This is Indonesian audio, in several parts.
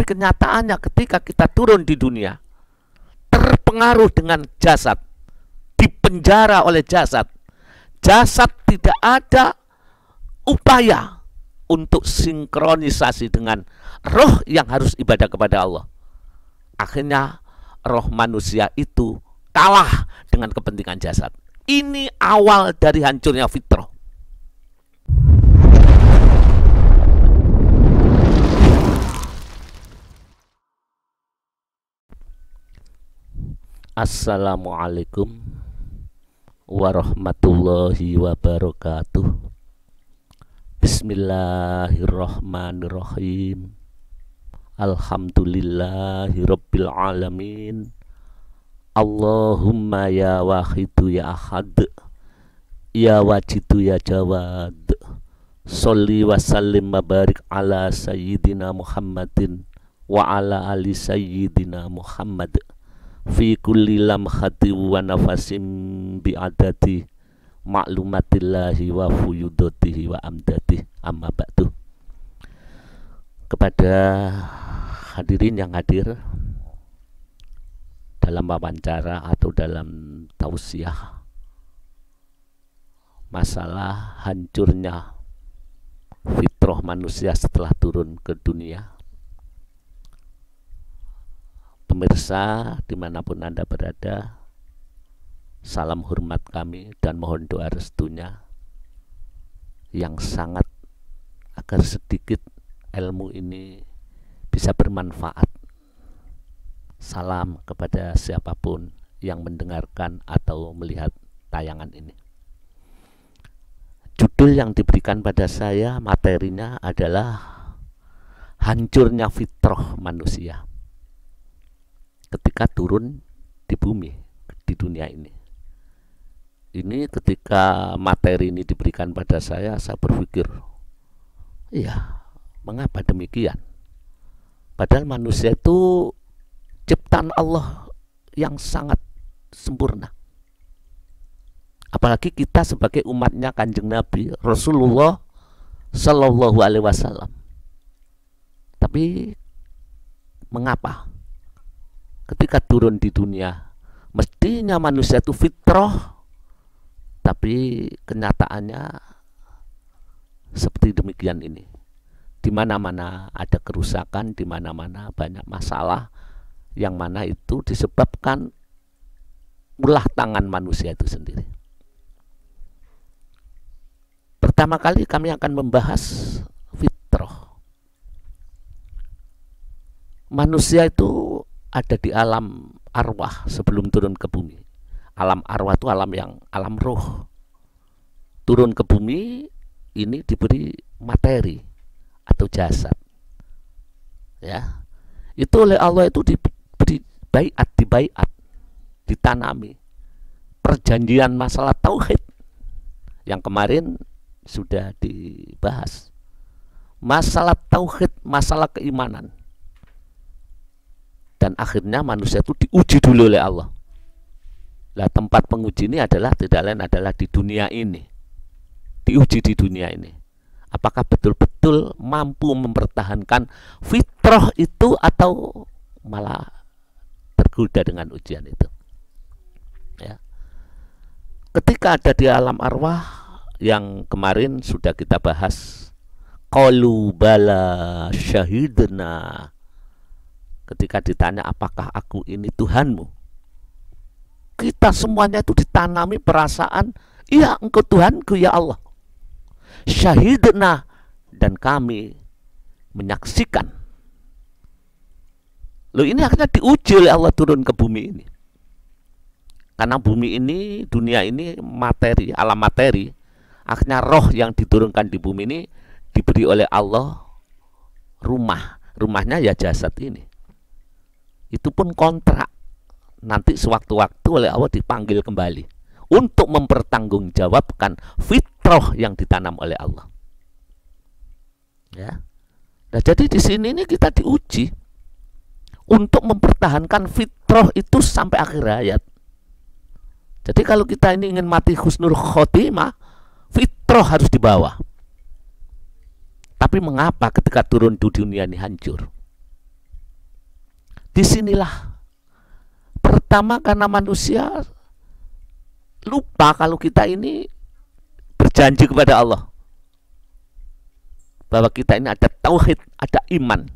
Tapi kenyataannya ketika kita turun di dunia, terpengaruh dengan jasad, dipenjara oleh jasad, jasad tidak ada upaya untuk sinkronisasi dengan roh yang harus ibadah kepada Allah. Akhirnya roh manusia itu kalah dengan kepentingan jasad. Ini awal dari hancurnya fitrah. Assalamualaikum warahmatullahi wabarakatuh. Bismillahirrahmanirrahim. Alhamdulillahi rabbil alamin. Allahumma ya wahidu ya ahad, ya wajidu ya jawad. Sholli wa sallim wa barik ala sayyidina Muhammadin wa ala ali sayyidina Muhammad fi kulli lamhati wa nafasim bi'adati maklumatillahi wa fuyudatihi wa amdati. Amma ba'du. Kepada hadirin yang hadir dalam wawancara atau dalam tausiah masalah hancurnya fitrah manusia setelah turun ke dunia, pemirsa dimanapun Anda berada, salam hormat kami dan mohon doa restunya yang sangat agar sedikit ilmu ini bisa bermanfaat. Salam kepada siapapun yang mendengarkan atau melihat tayangan ini. Judul yang diberikan pada saya, materinya adalah hancurnya fitrah manusia ketika turun di bumi, di dunia ini. Ini ketika materi ini diberikan pada saya berpikir, iya, mengapa demikian? Padahal manusia itu ciptaan Allah yang sangat sempurna. Apalagi kita sebagai umatnya Kanjeng Nabi Rasulullah Sallallahu Alaihi Wasallam. Tapi mengapa ketika turun di dunia, mestinya manusia itu fitrah, tapi kenyataannya seperti demikian ini. Di mana-mana ada kerusakan, di mana-mana banyak masalah, yang mana itu disebabkan ulah tangan manusia itu sendiri. Pertama kali kami akan membahas fitrah. Manusia itu ada di alam arwah sebelum turun ke bumi. Alam arwah itu alam roh. Turun ke bumi ini diberi materi atau jasad. Ya. Itu oleh Allah itu diberi baiat, ditanami. Perjanjian masalah tauhid yang kemarin sudah dibahas. Masalah tauhid, masalah keimanan. Dan akhirnya manusia itu diuji dulu oleh Allah. Lah tempat penguji ini adalah tidak lain adalah di dunia ini. Diuji di dunia ini. Apakah betul-betul mampu mempertahankan fitrah itu atau malah tergoda dengan ujian itu. Ya. Ketika ada di alam arwah yang kemarin sudah kita bahas, qalu bala syahidna. Ketika ditanya apakah aku ini Tuhanmu, kita semuanya itu ditanami perasaan, iya engkau Tuhanku ya Allah. Syahidna, dan kami menyaksikan. Loh, ini akhirnya diuji oleh Allah turun ke bumi ini. Karena bumi ini, dunia ini materi, alam materi. Akhirnya roh yang diturunkan di bumi ini diberi oleh Allah rumah. Rumahnya ya jasad ini. Itu pun kontrak. Nanti sewaktu-waktu oleh Allah dipanggil kembali untuk mempertanggungjawabkan fitrah yang ditanam oleh Allah. Ya. Nah, jadi di sini ini kita diuji untuk mempertahankan fitrah itu sampai akhir hayat. Jadi kalau kita ini ingin mati husnul khotimah, fitrah harus dibawa. Tapi mengapa ketika turun di dunia ini hancur? Disinilah pertama karena manusia lupa kalau kita ini berjanji kepada Allah bahwa kita ini ada tauhid, ada iman.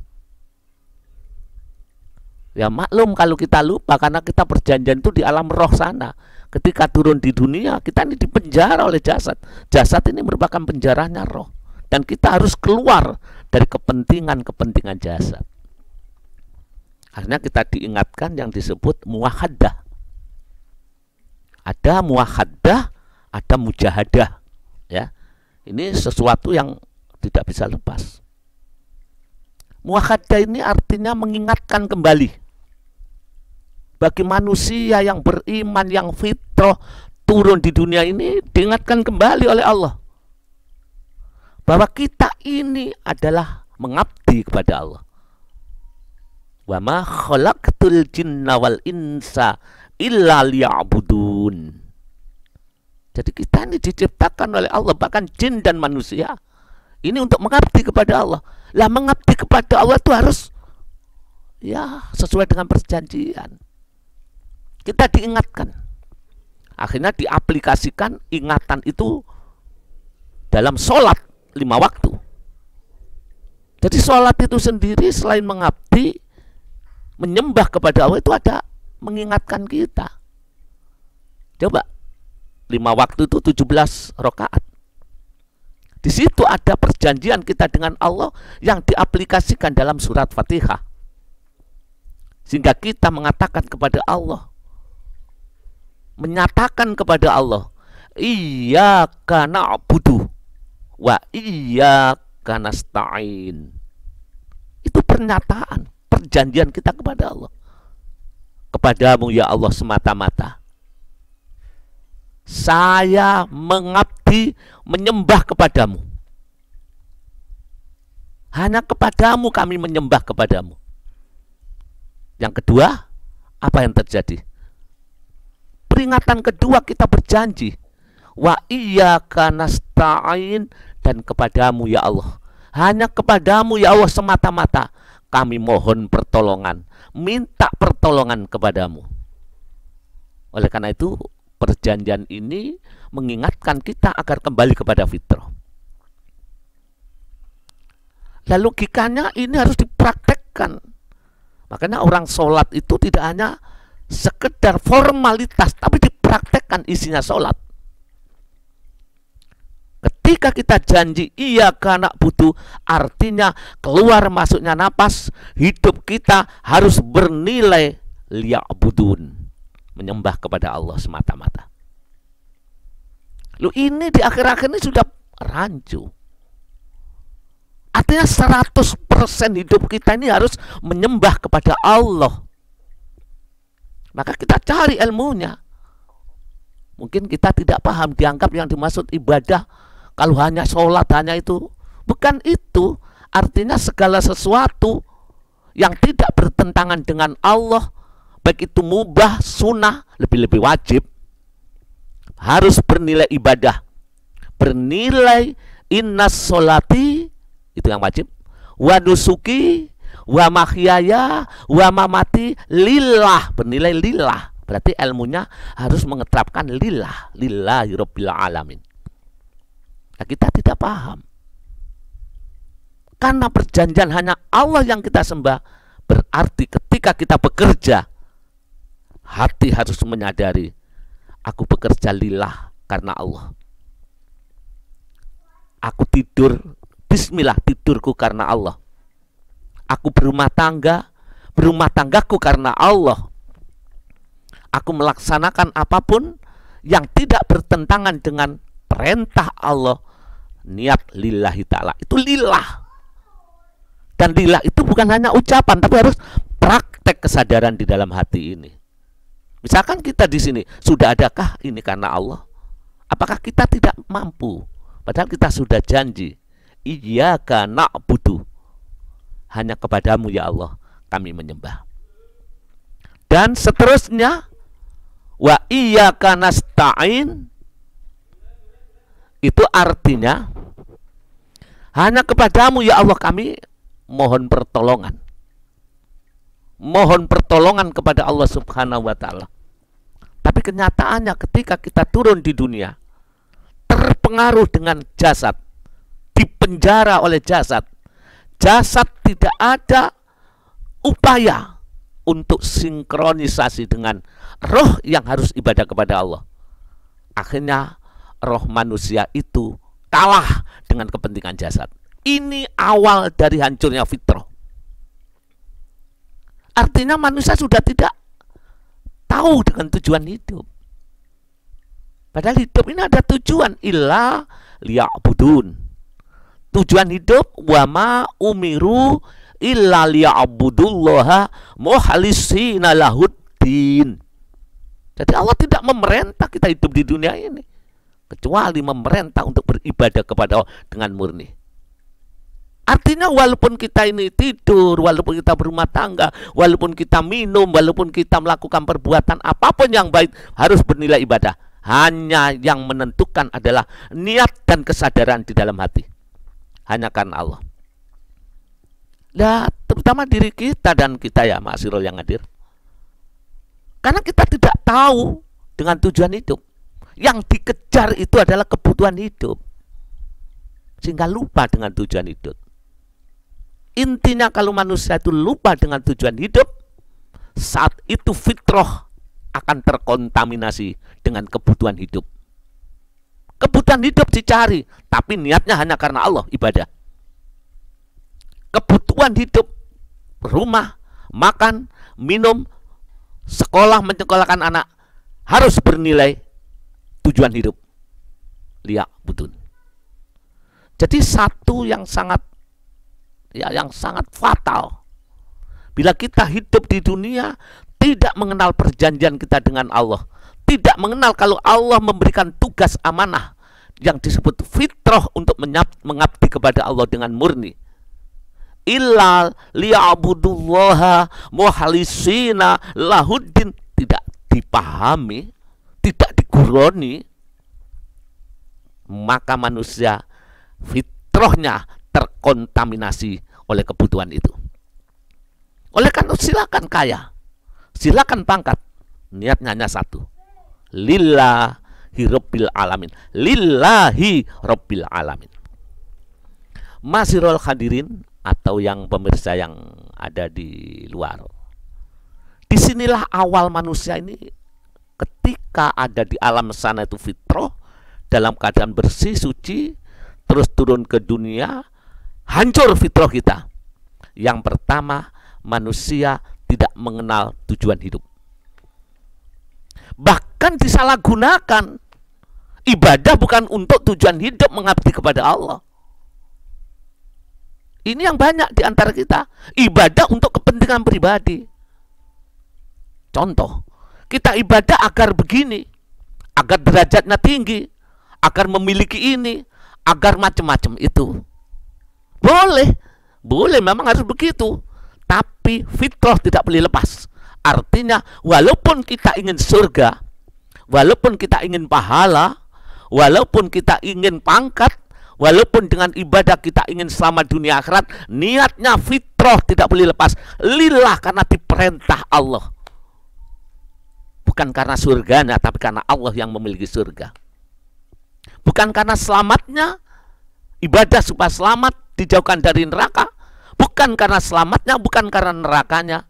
Ya maklum kalau kita lupa karena kita perjanjian itu di alam roh sana. Ketika turun di dunia, kita ini dipenjara oleh jasad. Jasad ini merupakan penjaranya roh. Dan kita harus keluar dari kepentingan-kepentingan jasad. Akhirnya kita diingatkan yang disebut muwahadah. Ada muwahadah, ada mujahadah. Ya, ini sesuatu yang tidak bisa lepas. Muwahadah ini artinya mengingatkan kembali. Bagi manusia yang beriman, yang fitrah, turun di dunia ini, diingatkan kembali oleh Allah bahwa kita ini adalah mengabdi kepada Allah. Wa ma khalaqtul jinna wal insa illa liya'budun. Jadi kita ini diciptakan oleh Allah, bahkan jin dan manusia ini untuk mengabdi kepada Allah. Lah mengabdi kepada Allah itu harus ya sesuai dengan perjanjian. Kita diingatkan. Akhirnya diaplikasikan ingatan itu dalam sholat 5 waktu. Jadi sholat itu sendiri selain mengabdi, menyembah kepada Allah, itu ada mengingatkan kita. Coba 5 waktu itu 17 rakaat. Di situ ada perjanjian kita dengan Allah yang diaplikasikan dalam surat Fatihah. Sehingga kita mengatakan kepada Allah, menyatakan kepada Allah, iyyaka na'budu wa iyyaka nasta'in. Itu pernyataan, perjanjian kita kepada Allah. Kepadamu ya Allah semata-mata saya mengabdi, menyembah kepadamu. Hanya kepadamu kami menyembah kepadamu. Yang kedua, apa yang terjadi? Peringatan kedua kita berjanji, wa iyyaka nasta'in, dan kepadamu ya Allah, hanya kepadamu ya Allah semata-mata kami mohon pertolongan, minta pertolongan kepadamu. Oleh karena itu perjanjian ini mengingatkan kita agar kembali kepada fitrah. Lah logikanya ini harus dipraktekkan. Makanya orang sholat itu tidak hanya sekedar formalitas, tapi dipraktekkan isinya sholat. Ketika kita janji iyyaka na'budu, artinya keluar masuknya napas, hidup kita harus bernilai liya'budun, menyembah kepada Allah semata-mata. Lu ini di akhir-akhir ini sudah rancu. Artinya 100% hidup kita ini harus menyembah kepada Allah. Maka kita cari ilmunya. Mungkin kita tidak paham, dianggap yang dimaksud ibadah kalau hanya sholat, hanya itu. Bukan itu. Artinya segala sesuatu yang tidak bertentangan dengan Allah, baik itu mubah, sunnah, lebih-lebih wajib, harus bernilai ibadah. Bernilai innas sholati, itu yang wajib, wa nusuki, wa mahyaya, wa mamati lillah, bernilai lillah. Berarti ilmunya harus mengetapkan lillah, lillahi rabbil alamin. Nah, kita tidak paham. Karena perjanjian hanya Allah yang kita sembah, berarti ketika kita bekerja, hati harus menyadari, aku bekerja lillah karena Allah. Aku tidur, bismillah, tidurku karena Allah. Aku berumah tanggaku karena Allah. Aku melaksanakan apapun yang tidak bertentangan dengan perintah Allah, niat lillahi ta'ala, itu lillah. Dan lillah itu bukan hanya ucapan, tapi harus praktek kesadaran di dalam hati ini. Misalkan kita di sini, sudah adakah ini karena Allah? Apakah kita tidak mampu? Padahal kita sudah janji, iyyaka na'budu, hanya kepadamu ya Allah kami menyembah. Dan seterusnya, wa iyyaka nasta'in, itu artinya hanya kepadamu ya Allah kami mohon pertolongan, mohon pertolongan kepada Allah Subhanahu wa Ta'ala. Tapi kenyataannya ketika kita turun di dunia, terpengaruh dengan jasad, dipenjara oleh jasad, jasad tidak ada upaya untuk sinkronisasi dengan roh yang harus ibadah kepada Allah. Akhirnya roh manusia itu kalah dengan kepentingan jasad. Ini awal dari hancurnya fitrah. Artinya manusia sudah tidak tahu dengan tujuan hidup. Padahal hidup ini ada tujuan, illa liya'budun. Tujuan hidup, wama umiru illa liya'budullaha mukhlisina lahuddin. Jadi Allah tidak memerintah kita hidup di dunia ini, kecuali memerintah untuk beribadah kepada Allah dengan murni. Artinya walaupun kita ini tidur, walaupun kita berumah tangga, walaupun kita minum, walaupun kita melakukan perbuatan apapun yang baik, harus bernilai ibadah. Hanya yang menentukan adalah niat dan kesadaran di dalam hati. Hanya karena Allah. Nah, terutama diri kita dan kita ya, Ma'asyiral yang hadir. Karena kita tidak tahu dengan tujuan hidup. Yang dikejar itu adalah kebutuhan hidup. Sehingga lupa dengan tujuan hidup. Intinya kalau manusia itu lupa dengan tujuan hidup, saat itu fitrah akan terkontaminasi dengan kebutuhan hidup. Kebutuhan hidup dicari, tapi niatnya hanya karena Allah, ibadah. Kebutuhan hidup, rumah, makan, minum, sekolah, menyekolahkan anak, harus bernilai tujuan hidup. Lihat, betul. Jadi satu yang sangat fatal, bila kita hidup di dunia tidak mengenal perjanjian kita dengan Allah, tidak mengenal kalau Allah memberikan tugas amanah yang disebut fitrah untuk mengabdi kepada Allah dengan murni. Illa liya'budullaha mukhlisina lahuddin, tidak dipahami, tidak diguroni, maka manusia fitrahnya terkontaminasi oleh kebutuhan itu. Oleh karena silakan kaya, silakan pangkat, niatnya hanya satu, lillahi rabbil alamin, lillahi rabbil alamin. Ma'asyiral hadirin atau yang pemirsa yang ada di luar, disinilah awal manusia ini ketika ada di alam sana itu fitrah dalam keadaan bersih suci, terus turun ke dunia, hancur fitrah kita. Yang pertama, manusia tidak mengenal tujuan hidup. Bahkan disalahgunakan. Ibadah bukan untuk tujuan hidup mengabdi kepada Allah. Ini yang banyak di antara kita. Ibadah untuk kepentingan pribadi. Contoh, kita ibadah agar begini, agar derajatnya tinggi, agar memiliki ini, agar macam-macam itu. Boleh memang harus begitu. Tapi fitrah tidak boleh lepas. Artinya walaupun kita ingin surga, walaupun kita ingin pahala, walaupun kita ingin pangkat, walaupun dengan ibadah kita ingin selamat dunia akhirat, niatnya fitrah tidak boleh lepas. Lillah, karena diperintah Allah. Bukan karena surganya, tapi karena Allah yang memiliki surga. Bukan karena selamatnya, ibadah supaya selamat, dijauhkan dari neraka. Bukan karena selamatnya, bukan karena nerakanya,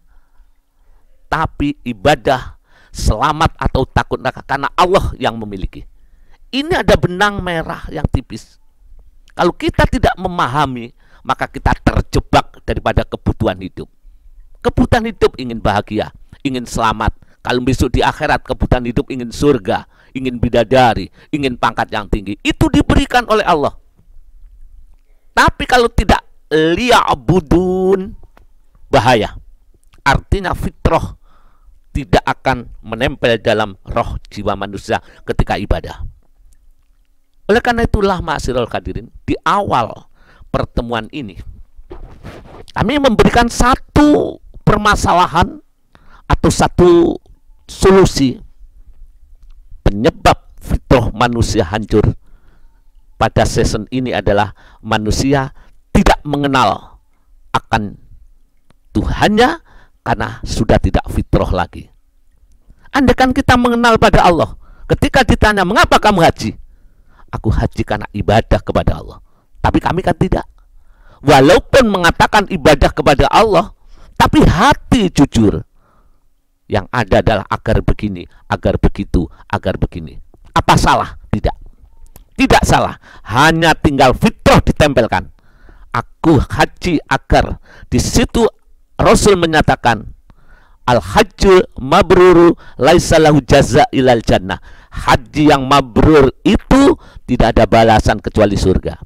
tapi ibadah selamat atau takut neraka karena Allah yang memiliki. Ini ada benang merah yang tipis. Kalau kita tidak memahami, maka kita terjebak daripada kebutuhan hidup. Kebutuhan hidup ingin bahagia, ingin selamat. Kalau besok di akhirat kebutuhan hidup ingin surga, ingin bidadari, ingin pangkat yang tinggi, itu diberikan oleh Allah. Tapi kalau tidak liya'budun, bahaya. Artinya fitrah tidak akan menempel dalam roh jiwa manusia ketika ibadah. Oleh karena itulah ma'asyiral hadirin, di awal pertemuan ini kami memberikan satu permasalahan atau satu solusi penyebab fitrah manusia hancur. Pada season ini adalah manusia tidak mengenal akan Tuhannya, karena sudah tidak fitrah lagi. Andaikan kita mengenal pada Allah, ketika ditanya mengapa kamu haji, aku haji karena ibadah kepada Allah. Tapi kami kan tidak. Walaupun mengatakan ibadah kepada Allah, tapi hati jujur. Yang ada adalah agar begini, agar begitu, agar begini. Apa salah? Tidak. Tidak salah. Hanya tinggal fitrah ditempelkan. Aku haji agar di situ Rasul menyatakan al-hajjul mabruru laisa lahu jaza ilal jannah. Haji yang mabrur itu tidak ada balasan kecuali surga.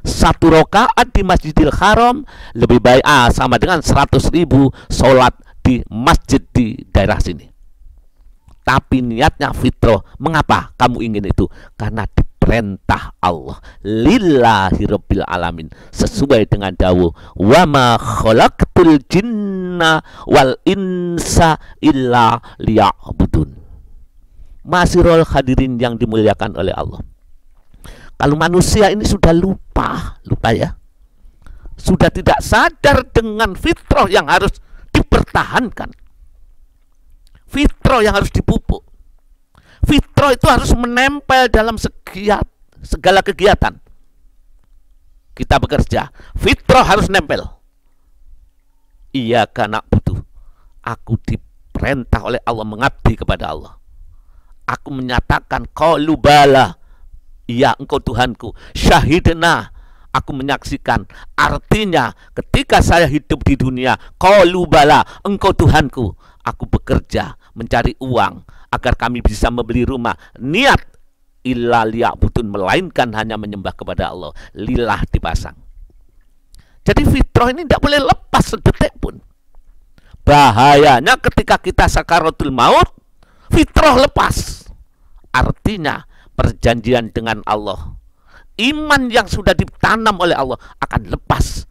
1 rakaat di Masjidil Haram lebih baik sama dengan 100.000 sholat di masjid di daerah sini. Tapi niatnya fitrah. Mengapa kamu ingin itu? Karena diperintah Allah. Lillahi rabbil alamin. Sesuai dengan dawuh, wa ma khalaqtul jinna wal insa illa liya'budun. Masirul hadirin yang dimuliakan oleh Allah. Kalau manusia ini sudah lupa ya, sudah tidak sadar dengan fitrah yang harus dipertahankan, fitrah yang harus dipupuk. Fitrah itu harus menempel dalam segala kegiatan. Kita bekerja, fitrah harus nempel. Iya karena butuh. Aku diperintah oleh Allah mengabdi kepada Allah. Aku menyatakan qalu bala, iya engkau Tuhanku. Syahidna, aku menyaksikan. Artinya ketika saya hidup di dunia, qalu bala, engkau Tuhanku. Aku bekerja mencari uang agar kami bisa membeli rumah. Niat illa liya'budun, melainkan hanya menyembah kepada Allah. Lillah dipasang. Jadi fitrah ini tidak boleh lepas sedetik pun. Bahayanya ketika kita sakaratul maut, fitrah lepas. Artinya perjanjian dengan Allah, iman yang sudah ditanam oleh Allah akan lepas.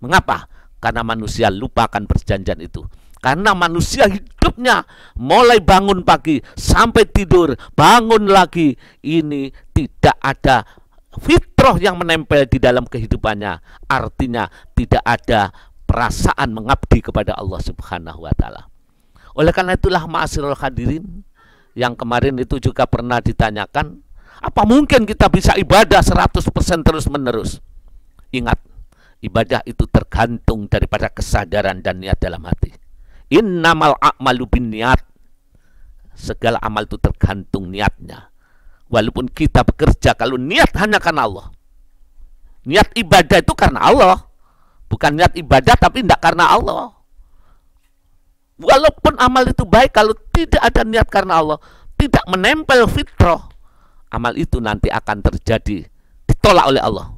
Mengapa? Karena manusia lupakan perjanjian itu. Karena manusia hidupnya mulai bangun pagi sampai tidur, bangun lagi, ini tidak ada fitrah yang menempel di dalam kehidupannya. Artinya tidak ada perasaan mengabdi kepada Allah Subhanahu wa Ta'ala. Oleh karena itulah ma'asyiral hadirin, yang kemarin itu juga pernah ditanyakan, apa mungkin kita bisa ibadah 100% terus menerus? Ingat, ibadah itu tergantung daripada kesadaran dan niat dalam hati. Innamal a'malu binniyat. Segala amal itu tergantung niatnya. Walaupun kita bekerja, kalau niat hanya karena Allah. Niat ibadah itu karena Allah. Bukan niat ibadah tapi tidak karena Allah. Walaupun amal itu baik, kalau tidak ada niat karena Allah, tidak menempel fitrah, amal itu nanti akan terjadi ditolak oleh Allah.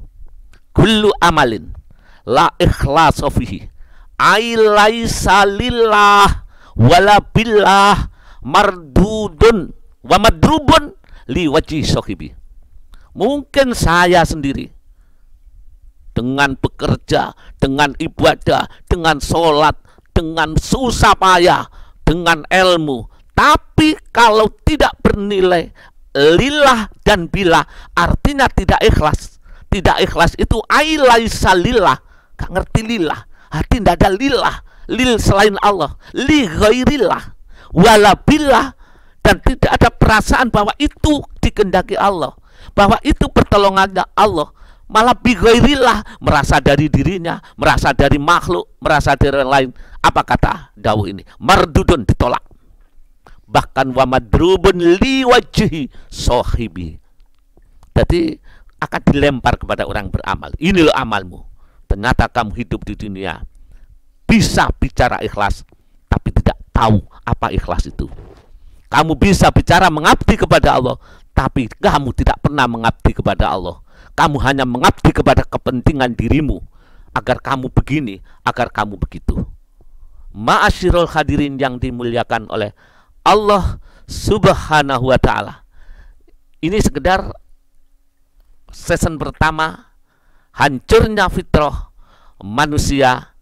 Kullu amalin la ikhlasu fihi ay laisa lillah wala billah mardudun wa madrubun li wajhi sahibi. Mungkin saya sendiri dengan bekerja, dengan ibadah, dengan sholat, dengan susah payah, dengan ilmu, tapi kalau tidak bernilai lillah dan billah, artinya tidak ikhlas. Tidak ikhlas itu ailaisa lillah, gak ngerti lillah, hati tidak ada lillah, lil selain Allah, li ghairillah wala billah, dan tidak ada perasaan bahwa itu dikehendaki Allah, bahwa itu pertolongannya Allah. Malah bighairillah, merasa dari dirinya, merasa dari makhluk, merasa dari orang lain. Apa kata dawuh ini? Mardudun, ditolak. Bahkan wa madrubun li wajhi sahibi. Jadi akan dilempar kepada orang beramal. Ini loh amalmu. Ternyata kamu hidup di dunia bisa bicara ikhlas, tapi tidak tahu apa ikhlas itu. Kamu bisa bicara mengabdi kepada Allah, tapi kamu tidak pernah mengabdi kepada Allah. Kamu hanya mengabdi kepada kepentingan dirimu, agar kamu begini, agar kamu begitu. Ma'asyiral hadirin yang dimuliakan oleh Allah Subhanahu wa Ta'ala. Ini sekedar season pertama, hancurnya fitrah manusia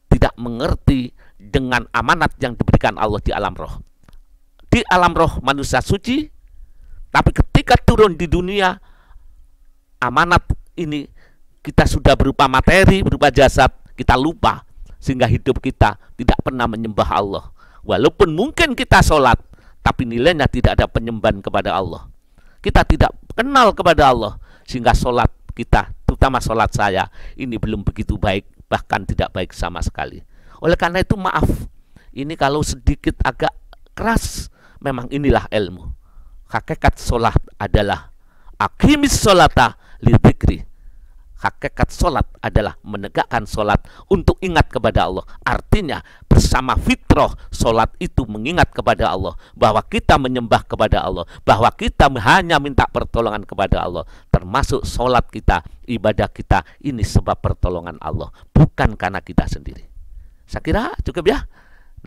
tidak mengerti dengan amanat yang diberikan Allah di alam roh. Di alam roh manusia suci, tapi ketika turun di dunia, amanat ini kita sudah berupa materi, berupa jasad, kita lupa, sehingga hidup kita tidak pernah menyembah Allah. Walaupun mungkin kita sholat, tapi nilainya tidak ada penyembahan kepada Allah. Kita tidak kenal kepada Allah, sehingga sholat kita, terutama sholat saya, ini belum begitu baik, bahkan tidak baik sama sekali. Oleh karena itu maaf, ini kalau sedikit agak keras, memang inilah ilmu. Hakikat sholat adalah aqimis sholata lidzikri. Hakikat sholat adalah menegakkan sholat untuk ingat kepada Allah. Artinya bersama fitrah sholat itu mengingat kepada Allah, bahwa kita menyembah kepada Allah, bahwa kita hanya minta pertolongan kepada Allah. Termasuk sholat kita, ibadah kita, ini sebab pertolongan Allah, bukan karena kita sendiri. Saya kira cukup ya.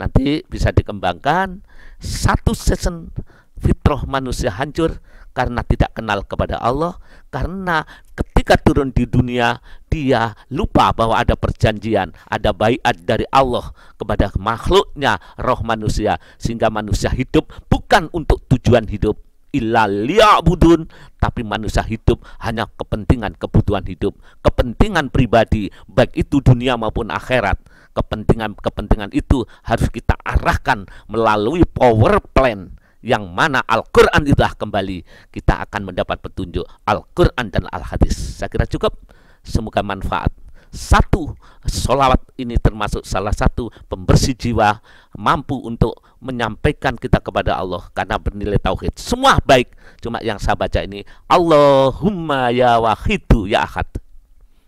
Nanti bisa dikembangkan. Satu season fitrah manusia hancur karena tidak kenal kepada Allah, karena ketika turun di dunia dia lupa bahwa ada perjanjian, ada baiat dari Allah kepada makhluknya, roh manusia, sehingga manusia hidup bukan untuk tujuan hidup illa liya'budun, tapi manusia hidup hanya kepentingan kebutuhan hidup, kepentingan pribadi, baik itu dunia maupun akhirat. Kepentingan itu harus kita arahkan melalui power plan, yang mana Al-Quran itulah kembali kita akan mendapat petunjuk Al-Quran dan Al-Hadis. Saya kira cukup, semoga manfaat. Satu, sholawat ini termasuk salah satu pembersih jiwa, mampu untuk menyampaikan kita kepada Allah karena bernilai tauhid. Semua baik, cuma yang saya baca ini, Allahumma ya wahidu ya ahad,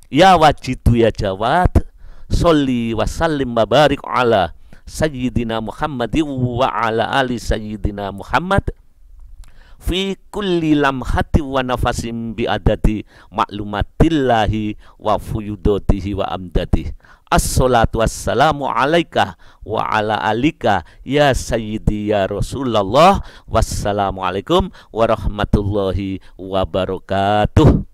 ya wajidu ya jawad, sholli wa sallim wa barik ala Sayyidina Muhammadin wa ala ali Sayyidina Muhammad fi kulli lamhati wa nafasim bi adadi maklumatillahi wa fuyudatihi wa amdadi. Assalatu wassalamu alaika wa ala alika ya sayyidi ya Rasulullah. Wassalamualaikum warahmatullahi wabarakatuh.